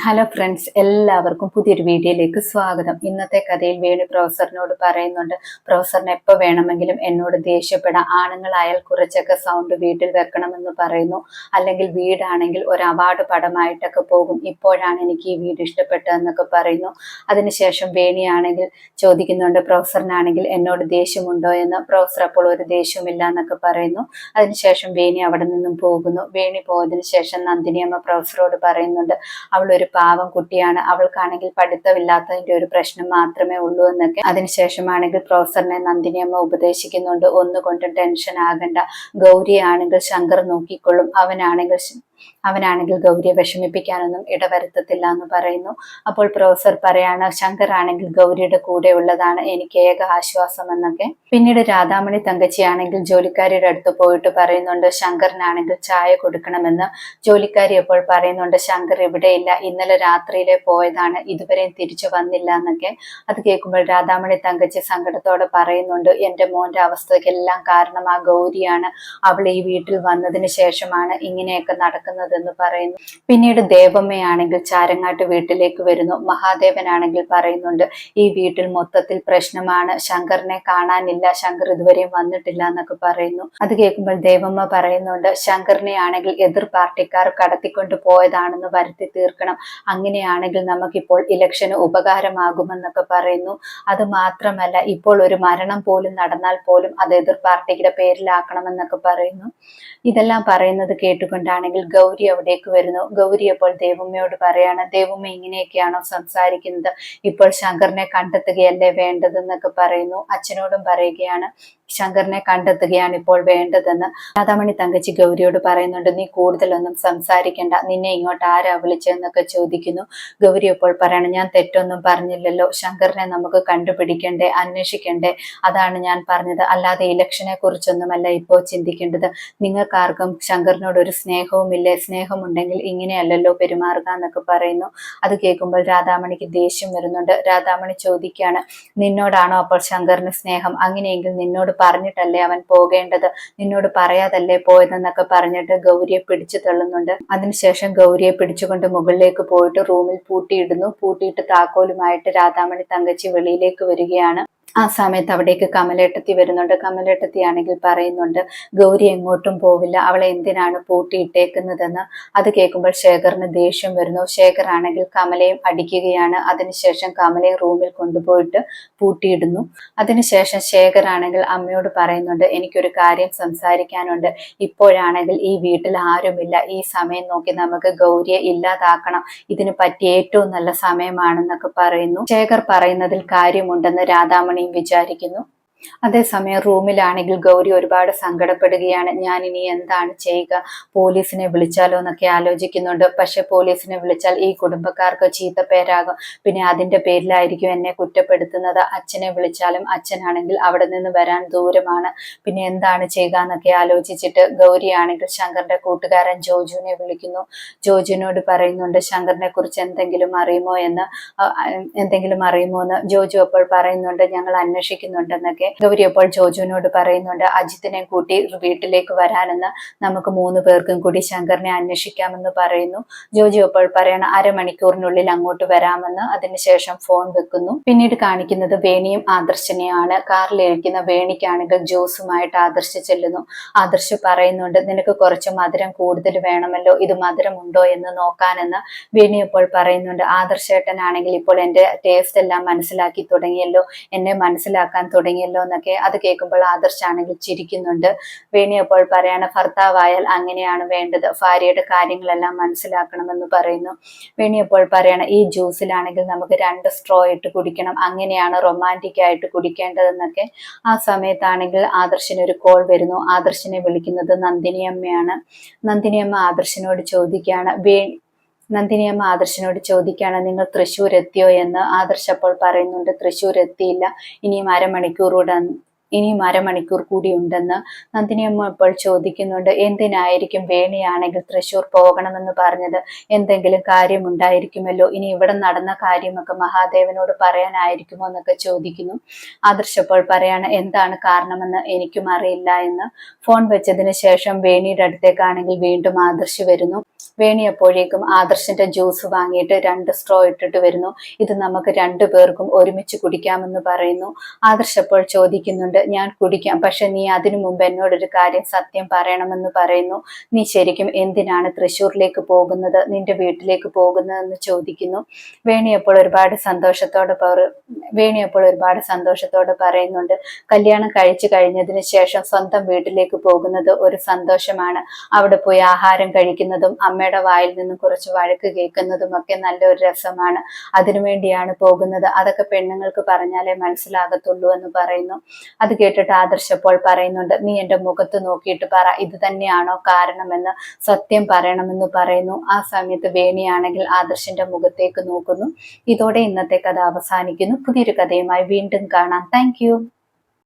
Hello friends, എല്ലാവർക്കും പുതിയൊരു വീഡിയോയിലേക്ക് സ്വാഗതം. ഇന്നത്തെ കഥയിൽ വേണു പ്രൊഫസറിനോട് പറയുന്നുണ്ട്, പ്രൊഫസറിന് എപ്പോൾ വേണമെങ്കിലും എന്നോട് ദേഷ്യപ്പെടാം, ആണുങ്ങളായാൽ കുറച്ചൊക്കെ സൗണ്ട് വീട്ടിൽ വെക്കണമെന്ന് പറയുന്നു, അല്ലെങ്കിൽ വീടാണെങ്കിൽ ഒരു അവാർഡ് പടമായിട്ടൊക്കെ പോകും, ഇപ്പോഴാണ് എനിക്ക് ഈ വീട് ഇഷ്ടപ്പെട്ടതെന്നൊക്കെ പറയുന്നു. അതിനുശേഷം വേണിയാണെങ്കിൽ ചോദിക്കുന്നുണ്ട്, പ്രൊഫസറിനാണെങ്കിൽ എന്നോട് ദേഷ്യമുണ്ടോ എന്ന്. പ്രൊഫസർ അപ്പോൾ ഒരു ദേഷ്യമില്ല എന്നൊക്കെ പറയുന്നു. അതിനുശേഷം വേണി അവിടെ നിന്നും പോകുന്നു. വേണി പോയതിനു ശേഷം നന്ദിനിയമ്മ പ്രൊഫസറോട് പറയുന്നുണ്ട്, അവൾ ഒരു പാവം കുട്ടിയാണ്, അവൾക്കാണെങ്കിൽ പഠിത്തമില്ലാത്തതിന്റെ ഒരു പ്രശ്നം മാത്രമേ ഉള്ളൂ എന്നൊക്കെ. അതിനുശേഷമാണെങ്കിൽ പ്രൊഫസറിനെ നന്ദിനിയമ്മ ഉപദേശിക്കുന്നുണ്ട്, ഒന്നുകൊണ്ടും ടെൻഷൻ ആകണ്ട, ഗൗരിയാണെങ്കിൽ ശങ്കർ നോക്കിക്കൊള്ളും, അവനാണെങ്കിൽ ഗൗരിയെ വിഷമിപ്പിക്കാനൊന്നും ഇടവരുത്തത്തില്ല എന്ന് പറയുന്നു. അപ്പോൾ പ്രൊഫസർ പറയാണ്, ശങ്കർ ആണെങ്കിൽ ഗൗരിയുടെ കൂടെ ഉള്ളതാണ് എനിക്ക് ഏക ആശ്വാസം എന്നൊക്കെ. പിന്നീട് രാധാമണി തങ്കച്ചിയാണെങ്കിൽ ജോലിക്കാരിയുടെ അടുത്ത് പോയിട്ട് പറയുന്നുണ്ട്, ശങ്കറിനാണെങ്കിൽ ചായ കൊടുക്കണമെന്ന്. ജോലിക്കാരി അപ്പോൾ പറയുന്നുണ്ട്, ശങ്കർ ഇവിടെയില്ല, ഇന്നലെ രാത്രിയിലെ പോയതാണ്, ഇതുവരെയും തിരിച്ചു വന്നില്ല എന്നൊക്കെ. അത് കേൾക്കുമ്പോൾ രാധാമണി തങ്കച്ചി സങ്കടത്തോടെ പറയുന്നുണ്ട്, എന്റെ മോന്റെ അവസ്ഥയ്ക്കെല്ലാം കാരണം ആ ഗൗരിയാണ്, അവൾ ഈ വീട്ടിൽ വന്നതിന് ശേഷമാണ് ഇങ്ങനെയൊക്കെ നടക്കുന്നതെന്ന് പറയുന്നു. പിന്നീട് ദേവമ്മയാണെങ്കിൽ ചാരങ്ങാട്ട് വീട്ടിലേക്ക് വരുന്നു. മഹാദേവനാണെങ്കിൽ പറയുന്നുണ്ട്, ഈ വീട്ടിൽ മൊത്തത്തിൽ പ്രശ്നമാണ്, ശങ്കറിനെ കാണാനില്ല, ശങ്കർ ഇതുവരെയും വന്നിട്ടില്ല എന്നൊക്കെ പറയുന്നു. അത് കേൾക്കുമ്പോൾ ദേവമ്മ പറയുന്നുണ്ട്, ശങ്കറിനെ ആണെങ്കിൽ എതിർ പാർട്ടിക്കാർ കടത്തിക്കൊണ്ട് പോയതാണെന്ന് വരുത്തി തീർക്കണം, അങ്ങനെയാണെങ്കിൽ നമുക്കിപ്പോൾ ഇലക്ഷന് ഉപകാരമാകുമെന്നൊക്കെ പറയുന്നു. അത് മാത്രമല്ല, ഇപ്പോൾ ഒരു മരണം പോലും നടന്നാൽ പോലും അത് എതിർ പാർട്ടിയുടെ പേരിലാക്കണമെന്നൊക്കെ പറയുന്നു. ഇതെല്ലാം പറയുന്നത് കേട്ടുകൊണ്ടാണെങ്കിൽ ഗൗരി അവിടേക്ക് വരുന്നു. ഗൗരി അപ്പോൾ ദേവമ്മയോട് പറയാണ്, ദേവമ്മ ഇങ്ങനെയൊക്കെയാണോ സംസാരിക്കുന്നത്, ഇപ്പോൾ ശങ്കറിനെ കണ്ടെത്തുകയല്ലേ വേണ്ടതെന്നൊക്കെ പറയുന്നു. അച്ഛനോടും പറയുകയാണ്, ശങ്കറിനെ കണ്ടെത്തുകയാണ് ഇപ്പോൾ വേണ്ടതെന്ന്. രാധാമണി തങ്കച്ചി ഗൗരിയോട് പറയുന്നുണ്ട്, നീ കൂടുതലൊന്നും സംസാരിക്കണ്ട, നിന്നെ ഇങ്ങോട്ട് ആരാ വിളിച്ചതെന്നൊക്കെ ചോദിക്കുന്നു. ഗൗരി അപ്പോൾ പറയണം, ഞാൻ തെറ്റൊന്നും പറഞ്ഞില്ലല്ലോ, ശങ്കറിനെ നമുക്ക് കണ്ടുപിടിക്കണ്ടേ, അന്വേഷിക്കണ്ടേ, അതാണ് ഞാൻ പറഞ്ഞത്, അല്ലാതെ ഇലക്ഷനെ കുറിച്ചൊന്നുമല്ല ഇപ്പോൾ ചിന്തിക്കേണ്ടത്. നിങ്ങൾക്കാർക്കും ശങ്കറിനോട് ഒരു സ്നേഹവുമില്ലേ, സ്നേഹമുണ്ടെങ്കിൽ ഇങ്ങനെയല്ലല്ലോ പെരുമാറുക എന്നൊക്കെ പറയുന്നു. അത് കേൾക്കുമ്പോൾ രാധാമണിക്ക് ദേഷ്യം വരുന്നുണ്ട്. രാധാമണി ചോദിക്കുകയാണ്, നിന്നോടാണോ അപ്പോൾ ശങ്കറിന് സ്നേഹം, അങ്ങനെയെങ്കിൽ നിന്നോട് പറഞ്ഞിട്ടല്ലേ അവൻ പോകേണ്ടത്, നിന്നോട് പറയാതല്ലേ പോയതെന്നൊക്കെ പറഞ്ഞിട്ട് ഗൗരിയെ പിടിച്ചു തള്ളുന്നുണ്ട്. അതിനുശേഷം ഗൗരിയെ പിടിച്ചുകൊണ്ട് മുകളിലേക്ക് പോയിട്ട് റൂമിൽ പൂട്ടിയിടുന്നു. പൂട്ടിയിട്ട് താക്കോലുമായിട്ട് രാധാമണി തങ്കച്ചി വെളിയിലേക്ക് വരികയാണ്. ആ സമയത്ത് അവിടേക്ക് കമലേട്ടത്തി വരുന്നുണ്ട്. കമലേട്ടത്തി ആണെങ്കിൽ പറയുന്നുണ്ട്, ഗൗരി എങ്ങോട്ടും പോവില്ല, അവളെ എന്തിനാണ് പൂട്ടിയിട്ടേക്കുന്നതെന്ന്. അത് കേൾക്കുമ്പോൾ ശേഖറിന് ദേഷ്യം വരുന്നു. ശേഖർ ആണെങ്കിൽ കമലയും അടിക്കുകയാണ്. അതിനുശേഷം കമലയെ റൂമിൽ കൊണ്ടുപോയിട്ട് പൂട്ടിയിടുന്നു. അതിനുശേഷം ശേഖർ ആണെങ്കിൽ അമ്മയോട് പറയുന്നുണ്ട്, എനിക്കൊരു കാര്യം സംസാരിക്കാനുണ്ട്, ഇപ്പോഴാണെങ്കിൽ ഈ വീട്ടിൽ ആരുമില്ല, ഈ സമയം നോക്കി നമുക്ക് ഗൗരിയെ ഇല്ലാതാക്കണം, ഇതിന് പറ്റിയ ഏറ്റവും നല്ല സമയമാണെന്നൊക്കെ പറയുന്നു. ശേഖർ പറയുന്നതിൽ കാര്യമുണ്ടെന്ന് രാധാമണി വിചാരിക്കുന്നു. അതേസമയം റൂമിലാണെങ്കിൽ ഗൗരി ഒരുപാട് സങ്കടപ്പെടുകയാണ്. ഞാൻ ഇനി എന്താണ് ചെയ്യുക, പോലീസിനെ വിളിച്ചാലോ എന്നൊക്കെ ആലോചിക്കുന്നുണ്ട്. പക്ഷെ പോലീസിനെ വിളിച്ചാൽ ഈ കുടുംബക്കാർക്ക് ചീത്തപ്പേരാകും, പിന്നെ അതിന്റെ പേരിലായിരിക്കും എന്നെ കുറ്റപ്പെടുത്തുന്നത്. അച്ഛനെ വിളിച്ചാലും അച്ഛനാണെങ്കിൽ അവിടെ നിന്ന് വരാൻ ദൂരമാണ്, പിന്നെ എന്താണ് ചെയ്യുക എന്നൊക്കെ ആലോചിച്ചിട്ട് ഗൗരി ആണെങ്കിൽ ശങ്കറിന്റെ കൂട്ടുകാരൻ ജോജുവിനെ വിളിക്കുന്നു. ജോജുവിനോട് പറയുന്നുണ്ട്, ശങ്കറിനെ കുറിച്ച് എന്തെങ്കിലും അറിയുമോ എന്ന്. ജോജു അപ്പോൾ പറയുന്നുണ്ട്, ഞങ്ങൾ അന്വേഷിക്കുന്നുണ്ടെന്നൊക്കെ. ഗൗരി അപ്പോൾ ജോജുവിനോട് പറയുന്നുണ്ട്, അജിത്തിനെ കൂട്ടി വീട്ടിലേക്ക് വരാനെന്ന്, നമുക്ക് 3 പേർക്കും കൂടി ശങ്കറിനെ അന്വേഷിക്കാമെന്ന് പറയുന്നു. ജോജു അപ്പോൾ പറയണം, അരമണിക്കൂറിനുള്ളിൽ അങ്ങോട്ട് വരാമെന്ന്. അതിനുശേഷം ഫോൺ വെക്കുന്നു. പിന്നീട് കാണിക്കുന്നത് വേണിയും ആദർശനെയാണ്. കാറിലിരിക്കുന്ന വേണിക്കാണെങ്കിൽ ജ്യൂസുമായിട്ട് ആദർശ് ചെല്ലുന്നു. ആദർശ് പറയുന്നുണ്ട്, നിനക്ക് കുറച്ച് മധുരം കൂടുതൽ വേണമല്ലോ, ഇത് മധുരമുണ്ടോ എന്ന് നോക്കാനെന്ന്. വേണി അപ്പോൾ പറയുന്നുണ്ട്, ആദർശേട്ടനാണെങ്കിൽ ഇപ്പോൾ എന്റെ ടേസ്റ്റ് എല്ലാം മനസ്സിലാക്കി തുടങ്ങിയല്ലോ, എന്നെ മനസ്സിലാക്കാൻ തുടങ്ങിയല്ലോ എന്നൊക്കെ. അത് കേൾക്കുമ്പോൾ ആദർശാണെങ്കിൽ ചിരിക്കുന്നുണ്ട്. വേണി അപ്പോൾ പറയാണ്, ഭർത്താവായാൽ അങ്ങനെയാണ് വേണ്ടത്, ഭാര്യയുടെ കാര്യങ്ങളെല്ലാം മനസ്സിലാക്കണമെന്ന് പറയുന്നു. വേണി അപ്പോൾ പറയാണ്, ഈ ജ്യൂസിലാണെങ്കിൽ നമുക്ക് 2 സ്ട്രോ ഇട്ട് കുടിക്കണം, അങ്ങനെയാണ് റൊമാൻറ്റിക് ആയിട്ട് കുടിക്കേണ്ടതെന്നൊക്കെ. ആ സമയത്താണെങ്കിൽ ആദർശിന് ഒരു കോൾ വരുന്നു. ആദർശിനെ വിളിക്കുന്നത് നന്ദിനിയമ്മയാണ്. നന്ദിനിയമ്മ ആദർശിനോട് ചോദിക്കുകയാണ്, നിങ്ങൾ തൃശ്ശൂർ എത്തിയോ എന്ന്. ആദർശ് അപ്പോൾ പറയുന്നുണ്ട്, തൃശ്ശൂർ എത്തിയില്ല, ഇനിയും അരമണിക്കൂർ കൂടി ഉണ്ടെന്ന്. നന്ദിനിയമ്മ ഇപ്പോൾ ചോദിക്കുന്നുണ്ട്, എന്തിനായിരിക്കും വേണിയാണെങ്കിൽ തൃശ്ശൂർ പോകണമെന്ന് പറഞ്ഞത്, എന്തെങ്കിലും കാര്യമുണ്ടായിരിക്കുമല്ലോ, ഇനി ഇവിടെ നടന്ന കാര്യമൊക്കെ മഹാദേവനോട് പറയാനായിരിക്കുമോ എന്നൊക്കെ ചോദിക്കുന്നു. ആദർശ് അപ്പോൾ പറയാണ്, എന്താണ് കാരണമെന്ന് എനിക്കും അറിയില്ല എന്ന്. ഫോൺ വെച്ചതിന് ശേഷം വേണിയുടെ അടുത്തേക്കാണെങ്കിൽ വീണ്ടും ആദർശ് വരുന്നു. വേണി അപ്പോഴേക്കും ആദർശിന്റെ ജ്യൂസ് വാങ്ങിയിട്ട് 2 സ്ട്രോ ഇട്ടിട്ട് വരുന്നു. ഇത് നമുക്ക് 2 പേർക്കും ഒരുമിച്ച് കുടിക്കാമെന്ന് പറയുന്നു. ആദർശ് അപ്പോൾ ചോദിക്കുന്നുണ്ട്, ഞാൻ കുടിക്കാം, പക്ഷെ നീ അതിനു മുമ്പ് എന്നോടൊരു കാര്യം സത്യം പറയണമെന്ന് പറയുന്നു. നീ ശരിക്കും എന്തിനാണ് തൃശ്ശൂരിലേക്ക് പോകുന്നത്, നിന്റെ വീട്ടിലേക്ക് പോകുന്നതെന്ന് ചോദിക്കുന്നു. വേണി അപ്പോൾ ഒരുപാട് സന്തോഷത്തോടെ പറയുന്നുണ്ട്, കല്യാണം കഴിച്ചു കഴിഞ്ഞതിന് ശേഷം സ്വന്തം വീട്ടിലേക്ക് പോകുന്നത് ഒരു സന്തോഷമാണ്. അവിടെ പോയി ആഹാരം കഴിക്കുന്നതും അമ്മയുടെ വായിൽ നിന്നും കുറച്ച് വഴക്ക് കേൾക്കുന്നതും ഒക്കെ നല്ലൊരു രസമാണ്. അതിനുവേണ്ടിയാണ് പോകുന്നത്. അതൊക്കെ പെണ്ണുങ്ങൾക്ക് പറഞ്ഞാലേ മനസ്സിലാകത്തുള്ളൂ എന്ന് പറയുന്നു. അത് കേട്ടിട്ട് ആദർശ് അപ്പോൾ പറയുന്നുണ്ട്, നീ എന്റെ മുഖത്ത് നോക്കിയിട്ട് പറ, ഇത് തന്നെയാണോ കാരണമെന്ന്, സത്യം പറയണമെന്ന് പറയുന്നു. ആ സമയത്ത് വേണിയാണെങ്കിൽ ആദർശിന്റെ മുഖത്തേക്ക് നോക്കുന്നു. ഇതോടെ ഇന്നത്തെ കഥ അവസാനിക്കുന്നു. പുതിയൊരു കഥയുമായി വീണ്ടും കാണാം. Thank you.